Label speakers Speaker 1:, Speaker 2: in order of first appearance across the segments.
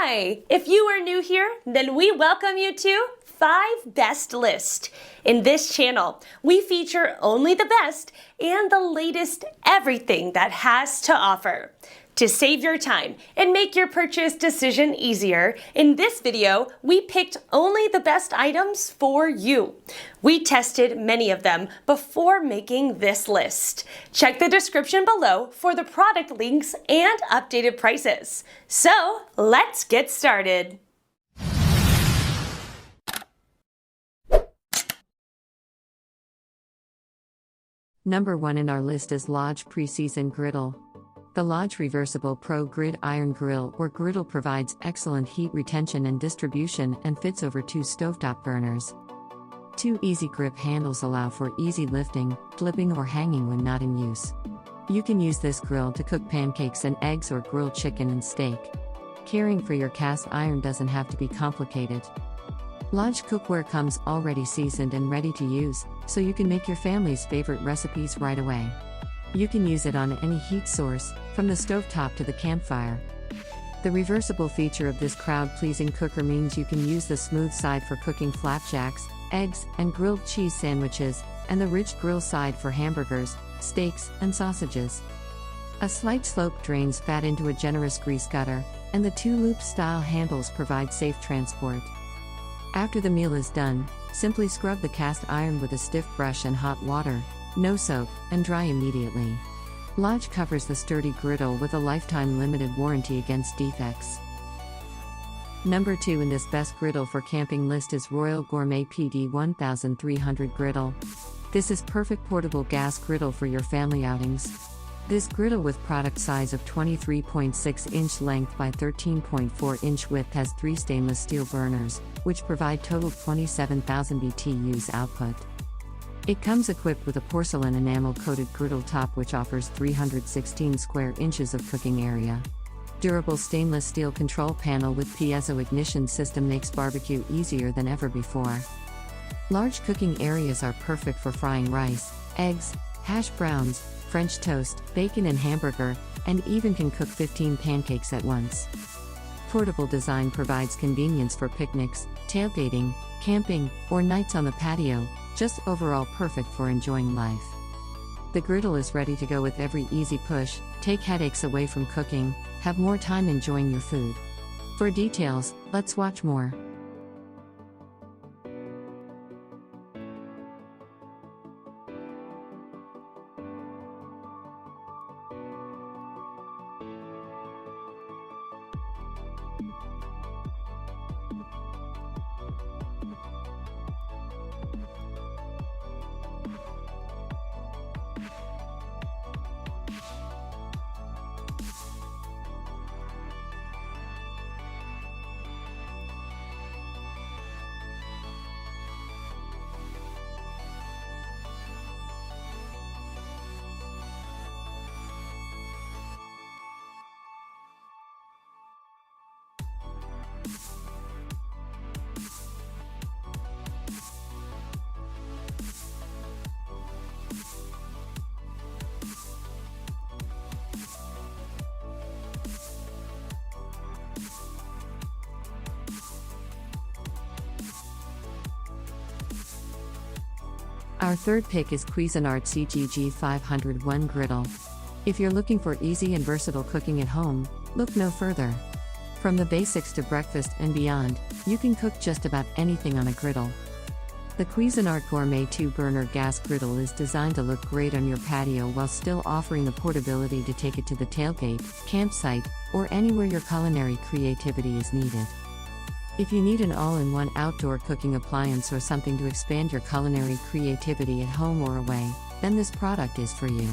Speaker 1: Hi! If you are new here, then we welcome you to 5 Best List. In this channel, we feature only the best and the latest everything that has to offer. To save your time and make your purchase decision easier, in this video, we picked only the best items for you. We tested many of them before making this list. Check the description below for the product links and updated prices. So, let's get started.
Speaker 2: Number 1 in our list is Lodge Preseason Griddle. The Lodge Reversible Pro Grid Iron Grill or griddle provides excellent heat retention and distribution and fits over 2 stovetop burners. 2 easy grip handles allow for easy lifting, flipping or hanging when not in use. You can use this grill to cook pancakes and eggs or grill chicken and steak. Caring for your cast iron doesn't have to be complicated. Lodge cookware comes already seasoned and ready to use, so you can make your family's favorite recipes right away. You can use it on any heat source, from the stovetop to the campfire. The reversible feature of this crowd-pleasing cooker means you can use the smooth side for cooking flapjacks, eggs, and grilled cheese sandwiches, and the rich grill side for hamburgers, steaks, and sausages. A slight slope drains fat into a generous grease gutter, and the 2-loop style handles provide safe transport. After the meal is done, simply scrub the cast iron with a stiff brush and hot water, no soap, and dry immediately. Lodge covers the sturdy griddle with a lifetime limited warranty against defects. Number 2 in this best griddle for camping list is Royal Gourmet PD 1300 Griddle. This is perfect portable gas griddle for your family outings. This griddle with product size of 23.6-inch length by 13.4-inch width has 3 stainless steel burners, which provide total 27,000 BTUs output. It comes equipped with a porcelain enamel-coated griddle top which offers 316 square inches of cooking area. Durable stainless steel control panel with piezo ignition system makes barbecue easier than ever before. Large cooking areas are perfect for frying rice, eggs, hash browns, French toast, bacon and hamburger, and even can cook 15 pancakes at once. Portable design provides convenience for picnics, tailgating, camping, or nights on the patio, just overall perfect for enjoying life. The griddle is ready to go with every easy push, take headaches away from cooking, have more time enjoying your food. For details, let's watch more. Our third pick is Cuisinart CGG 501 Griddle. If you're looking for easy and versatile cooking at home, look no further. From the basics to breakfast and beyond, you can cook just about anything on a griddle. The Cuisinart Gourmet 2-burner gas griddle is designed to look great on your patio while still offering the portability to take it to the tailgate, campsite, or anywhere your culinary creativity is needed. If you need an all-in-one outdoor cooking appliance or something to expand your culinary creativity at home or away, then this product is for you.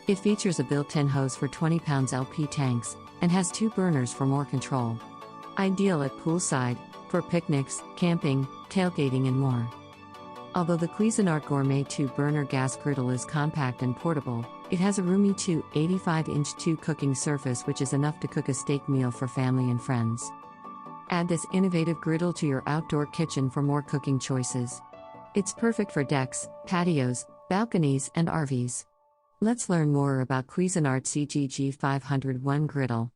Speaker 2: It features a built-in hose for 20 pounds LP tanks, and has 2 burners for more control. Ideal at poolside, for picnics, camping, tailgating and more. Although the Cuisinart Gourmet 2-burner gas griddle is compact and portable, it has a roomy 285-inch 2 cooking surface which is enough to cook a steak meal for family and friends. Add this innovative griddle to your outdoor kitchen for more cooking choices. It's perfect for decks, patios, balconies, and RVs. Let's learn more about Cuisinart CGG 501 Griddle.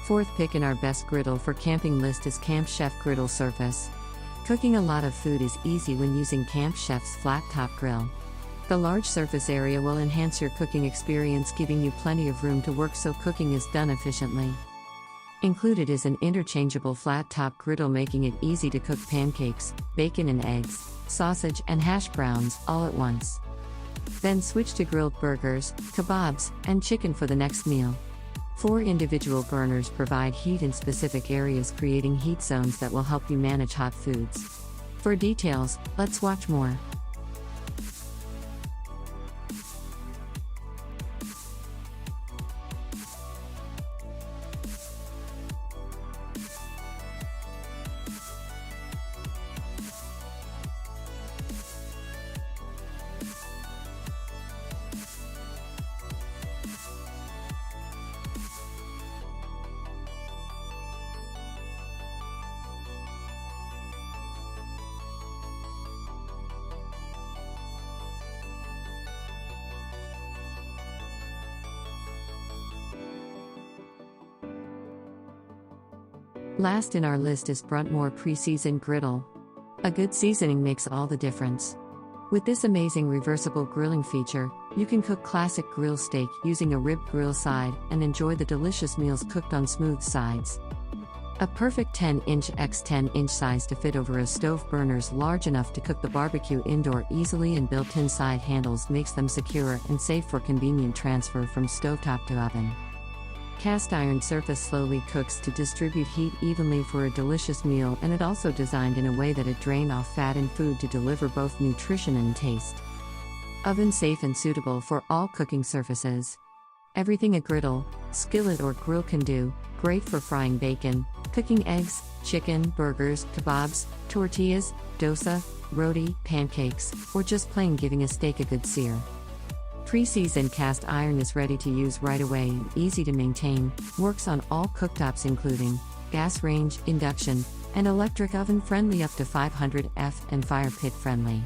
Speaker 2: Fourth pick in our best griddle for camping list is Camp Chef Griddle Surface. Cooking a lot of food is easy when using Camp Chef's flat top grill. The large surface area will enhance your cooking experience, giving you plenty of room to work so cooking is done efficiently. Included is an interchangeable flat top griddle, making it easy to cook pancakes, bacon and eggs, sausage and hash browns all at once. Then switch to grilled burgers, kebabs, and chicken for the next meal. 4 individual burners provide heat in specific areas, creating heat zones that will help you manage hot foods. For details, let's watch more. Last in our list is Bruntmor Preseason Griddle. A good seasoning makes all the difference. With this amazing reversible grilling feature, you can cook classic grill steak using a ribbed grill side and enjoy the delicious meals cooked on smooth sides. A perfect 10-inch x 10-inch size to fit over a stove burners large enough to cook the barbecue indoor easily, and built-in side handles makes them secure and safe for convenient transfer from stovetop to oven. Cast iron surface slowly cooks to distribute heat evenly for a delicious meal, and it also designed in a way that it drain off fat in food to deliver both nutrition and taste. Oven safe and suitable for all cooking surfaces. Everything a griddle, skillet or grill can do, great for frying bacon, cooking eggs, chicken, burgers, kebabs, tortillas, dosa, roti, pancakes, or just plain giving a steak a good sear. Pre-seasoned cast iron is ready to use right away and easy to maintain, works on all cooktops including gas range, induction, and electric oven friendly up to 500 F and fire pit friendly.